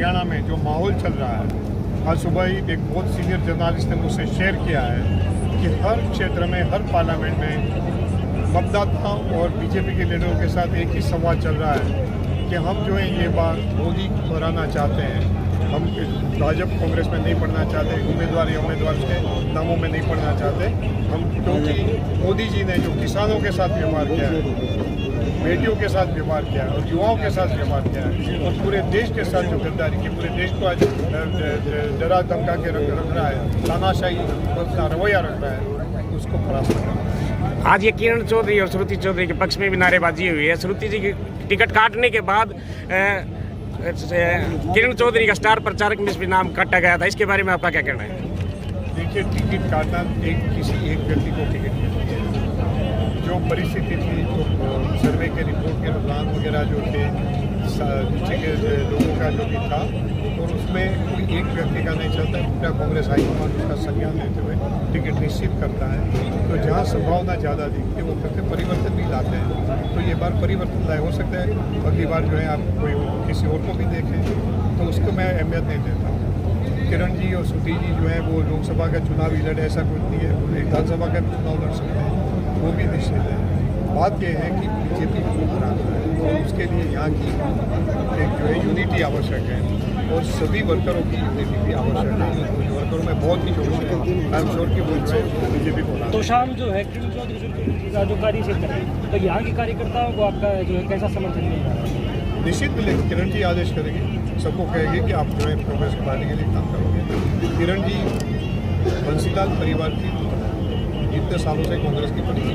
हरियाणा में जो माहौल चल रहा है, आज सुबह ही एक बहुत सीनियर जर्नलिस्ट ने मुझसे शेयर किया है कि हर क्षेत्र में, हर पार्लियामेंट में मतदाताओं और बीजेपी के लीडरों के साथ एक ही संवाद चल रहा है कि हम जो है ये बार मोदी को हराना चाहते हैं। हम भाजपा कांग्रेस में नहीं पढ़ना चाहते, उम्मीदवार या उम्मीदवार के नामों में नहीं पढ़ना चाहते हम, क्योंकि मोदी जी ने जो किसानों के साथ व्यवहार किया है, बेटियों के साथ व्यवहार किया है और युवाओं के साथ व्यवहार किया है और पूरे देश के साथ जो गद्दारी की, पूरे देश को आज डरा धमका के रख रहा है, तानाशाही का रवैया रख रहा है, उसको परास्त करना है। आज ये किरण चौधरी और श्रुति चौधरी के पक्ष में भी नारेबाजी हुई है। श्रुति जी की टिकट काटने के बाद किरण चौधरी का स्टार प्रचारक में भी नाम काटा गया था, इसके बारे में आपका क्या कहना है? देखिए, टिकट काटना किसी एक व्यक्ति को टिकट नहीं है। जो परिस्थिति थी, जो सर्वे के रिपोर्ट के रुझान वगैरह जो थे नीचे के लोगों का जो भी था, और उसमें कोई एक व्यक्ति का नहीं चलता है। पूरा कांग्रेस हाईकमान उसका संज्ञान लेते हुए टिकट निश्चित करता है। तो जहाँ संभावना ज़्यादा दिखती है वो करके परिवर्तन भी लाते हैं। तो ये बार परिवर्तन लाए, हो सकता है अगली बार जो है आप कोई किसी और को भी देखें, तो उसको मैं अहमियत नहीं देता हूँ। किरण जी और श्रुति जी जो है वो लोकसभा का चुनाव ही लड़े, ऐसा कुछ नहीं है। विधानसभा का भी चुनाव लड़ सकते हैं, वो भी निश्चित है। बात यह है कि बीजेपी को हराना है और उसके लिए यहाँ की एक जो है यूनिटी आवश्यक है और सभी वर्करों की यूनिटी भी आवश्यक है। वर्करों में बहुत ही जोश है, आई एम श्योर कि वो बीजेपी को। तो शाम जो है किरण चौधरी का जो कार्यक्षेत्र है, तो यहाँ के कार्यकर्ताओं को आपका जो है कैसा समर्थन मिल रहा है? निश्चित मिलेगा। किरण जी आदेश करेंगे, सबको कहेंगे कि आप जो है कांग्रेस पार्टी के लिए काम करोगे। किरण जी बंसीलाल परिवार की जितने सालों से कांग्रेस की पॉलिसी,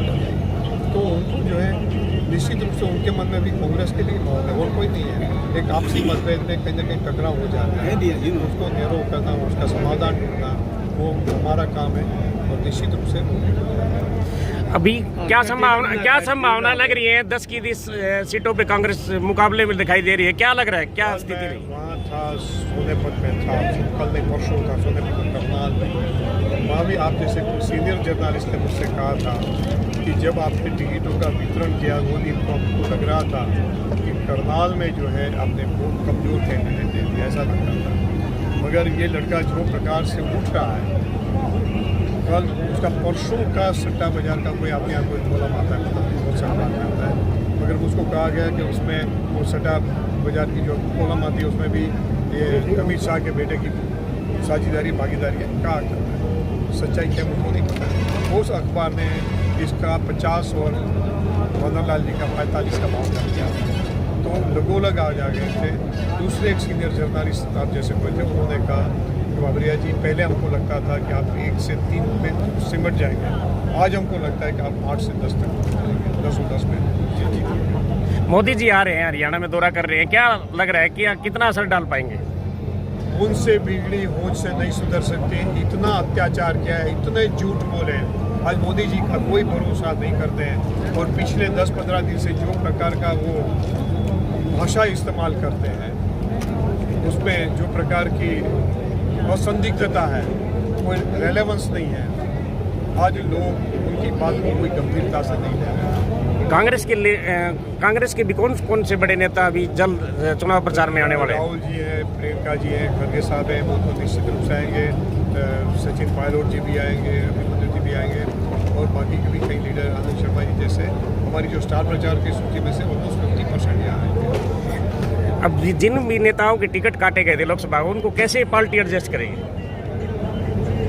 तो उनको जो है निश्चित रूप से उनके मन में भी कांग्रेस के लिए और कोई नहीं है। एक आपसी मतभेद में कहीं ना कहीं टकराव हो जाता है, उसको निरोध करना, उसका समाधान ढूंढना, वो हमारा काम है और निश्चित रूप से अभी क्या संभावना लग रही है? 10 की 20 सीटों पे कांग्रेस मुकाबले में दिखाई दे रही है, क्या लग रहा है, क्या स्थिति रही? वहाँ था, सोनेपत में था, कल नहीं परसों था सोनेपत करनाल में। वहाँ भी आप जैसे सीनियर जर्नलिस्ट ने मुझसे कहा था कि जब आपने टिकटों का वितरण किया वो दिन तो आपको लग रहा था कि करनाल में जो है आपने बहुत कमज़ोर कैंडिडेट दे दिया, ऐसा लगता था। मगर ये लड़का जो प्रकार से उठ रहा है, कल उसका परसों का सट्टा बाजार का कोई आपके यहाँ कोई खोला आता है, बहुत सारा बात आता है, मगर उसको कहा गया कि उसमें वो सट्टा बाजार की जो कोलम आती है उसमें भी ये अमित शाह के बेटे की साझेदारी भागीदारी है, कहा करता है। सच्चाई क्या मुझको नहीं पता। उस अखबार ने इसका 50 और मदन लाल जी का 45 का भाव कर दिया, तो लगोलग आ जा गए थे। दूसरे एक सीनियर जर्नलिस्ट आप जैसे कोई थे, उन्होंने कहा बाबरिया जी, पहले हमको लगता था कि आप 1 से 3 में सिमट जाएंगे, आज हमको लगता है कि आप 8 से 10 तक जाएंगे, 10 में। मोदी जी आ रहे हैं, हरियाणा में दौरा कर रहे हैं, क्या लग रहा है कि कितना असर डाल पाएंगे? उनसे बिगड़ी होंठ से नहीं सुधर सकते। इतना अत्याचार किया है, इतने झूठ बोले हैं। आज मोदी जी का कोई भरोसा नहीं करते हैं और पिछले 10-15 दिन से जो प्रकार का वो भाषा इस्तेमाल करते हैं, उसमें जो प्रकार की असंदिग्धता है, कोई रेलेवेंस नहीं है। आज लोग उनकी बात को कोई गंभीरता से नहीं ले रहे हैं। कांग्रेस के भी कौन से बड़े नेता अभी जल्द चुनाव प्रचार में आने वाले हैं? राहुल जी हैं, प्रियंका जी हैं, खड़गे साहब हैं, वो तो निश्चित रूप से आएंगे। सचिन पायलट जी भी आएंगे, अभिमन्यु जी भी आएंगे और बाकी के भी कई लीडर, आनंद शर्मा जी जैसे हमारी जो स्टार प्रचार की सूची में से ऑलमोस्ट 50% यहाँ आएंगे। अब जिन भी नेताओं के टिकट काटे गए थे लोकसभा, उनको कैसे पार्टी एडजस्ट करेगी?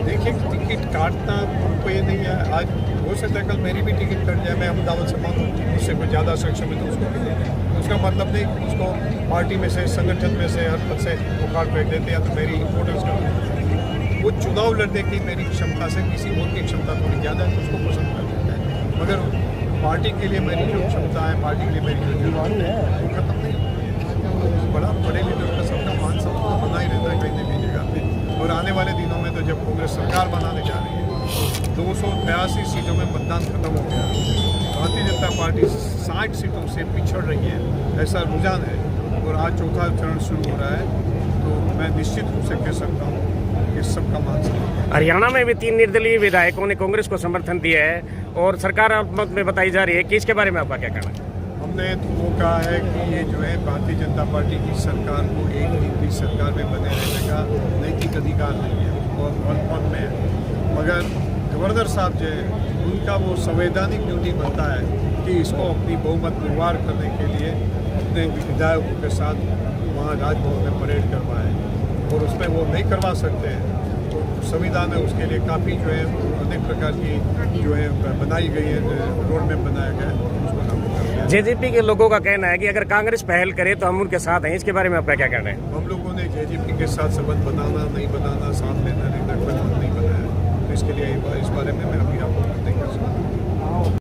देखिए, टिकट काटना हमको ये नहीं है। आज हो सकता है कल मेरी भी टिकट कट जाए, मैं अहमदाबाद से मांगूँ, उससे कोई ज़्यादा सक्षम है तो उसको भी देंगे। उसका मतलब नहीं कि उसको पार्टी में से, संगठन में से, हर पद से उखाड़ फेंक देते या तो मेरी इम्पोर्टेंस कर। वो चुनाव लड़ने की मेरी क्षमता से किसी और की क्षमता थोड़ी ज़्यादा है तो उसको पसंद कर देता है, मगर पार्टी के लिए मेरी जो क्षमता है, पार्टी के लिए मेरी जो जरूरत है वो खत्म नहीं होती। बड़ा बड़े लीडर का सबका मान सब बना ही रहता है कहीं ना कहीं जगह पे। और आने वाले दिनों में तो जब कांग्रेस सरकार बनाने जा रही है, 283 सीटों में मतदान खत्म हो गया। भारतीय जनता पार्टी 60 सीटों से पिछड़ रही है, ऐसा रुझान है। और आज चौथा चरण शुरू हो रहा है, तो मैं निश्चित रूप से कह सकता हूँ कि सबका मान सकता। हरियाणा में भी 3 निर्दलीय विधायकों ने कांग्रेस को समर्थन दिया है और सरकार मत में बताई जा रही है कि इसके बारे में आपका क्या कहना है? हम उन्होंने तो वो कहा है कि ये जो है भारतीय जनता पार्टी की सरकार को एक दिन भी सरकार में बने रहने का नैतिक अधिकार नहीं है और पद में है। मगर गवर्नर साहब जो है उनका वो संवैधानिक ड्यूटी बनता है कि इसको अपनी बहुमत पुरवार करने के लिए अपने विधायकों के साथ वहाँ राजभवन में परेड करवाए और उसमें वो नहीं करवा सकते हैं। तो संविधान में उसके लिए काफ़ी जो है अनेक प्रकार की जो है बनाई गई है, रोड मैप बनाया गया है, उसको लागू कर दिया। जेजेपी के लोगों का कहना है कि अगर कांग्रेस पहल करे तो हम उनके साथ हैं, इसके बारे में आपका क्या कहना है? हम लोगों ने जेजेपी के साथ संबंध बनाना नहीं बनाना, साथ लेना नहीं बनाया, तो इसके लिए इस बारे में मैं अभी आपको नहीं कर सकता।